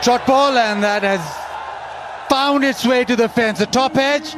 Shot ball, and that has found its way to the fence. The top edge.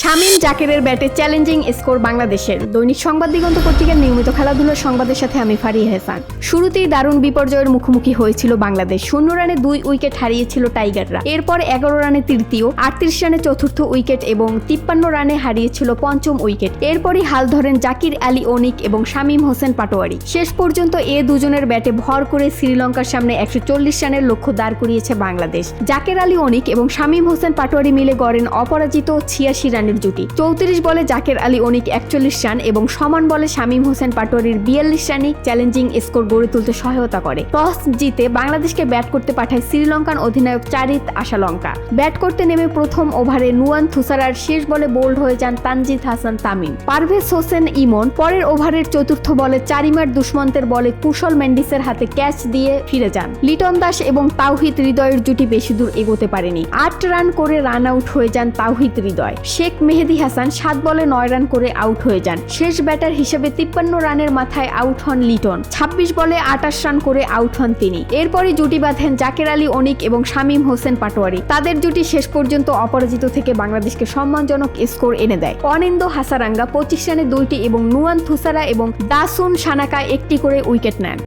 Shamim জাকেরের ব্যাটে challenging score বাংলাদেশের। দৈনিক সংবাদ দিগন্ত পত্রিকার নিয়মিত খেলাধুলার সংবাদের সাথে আমি ফারিয়া হাসান। শুরুতেই দারুণ বিপর্যয়ের মুখোমুখি হয়েছিল বাংলাদেশ। 0 রানে 2 উইকেট হারিয়েছিল টাইগাররা। এরপর 11 রানে তৃতীয়, 38 রানে চতুর্থ উইকেট এবং 53 রানে হারিয়েছিল পঞ্চম উইকেট। এরপরই হাল ধরেন জাকির আলী অনিক এবং শামীম হোসেন পাটোয়ারি। শেষ পর্যন্ত এ দুজনের ব্যাটে ভর করে শ্রীলঙ্কার সামনে 140 রানের লক্ষ্য দাঁড় করিয়েছে বাংলাদেশ। জাকির আলী অনিক এবং শামীম হোসেন পাটোয়ারি মিলে গড়েন অপরাজিত 86 রানের জুটি। 34 বলে জাকির আলী অনিক 41 রান এবং সমান বলে শামীম হোসেন পাটোয়ারির 42 রানই চ্যালেঞ্জিং স্কোর গড়ে তুলতে সহায়তা করে। টস জিতে বাংলাদেশকে ব্যাট করতে পাঠায় শ্রীলঙ্কান অধিনায়ক চারিত আশালঙ্কা। ব্যাট করতে নেমে প্রথম ওভারে নুয়ান থুসারার শেষ বলে বোল্ড হয়ে যান তানজিদ হাসান তামিম। পারভেজ হোসেন ইমন পরের ওভারের চতুর্থ বলে চারিমার দুষ্মন্তের বলে কুশল মেন্ডিসের হাতে ক্যাচ দিয়ে ফিরে যান। লিটন দাস এবং তাওহিদ হৃদয়ের জুটি বেশি দূর এগোতে পারেনি। 8 রান করে রান আউট হয়ে যান তাওহিদ হৃদয়। শেখ মেহেদী হাসান 7 বলে 9 রান করে আউট হয়ে যান। শেষ ব্যাটার হিসেবে 53 রানের মাথায় আউট হন লিটন। 26 বলে 28 রান করে আউট হন তিনি। এরপরই জুটি বাঁধেন জাকির আলী অনিক এবং শামীম হোসেন পাটোয়ারি। তাদের জুটি শেষ পর্যন্ত অপরাজিত থেকে বাংলাদেশকে সম্মানজনক স্কোর এনে দেয়। অনিন্দো হাসারাঙ্গা 25 রানে 2টি এবং নুয়ান থুসারা এবং দাসুন সানাকা 1টি করে উইকেট নেন।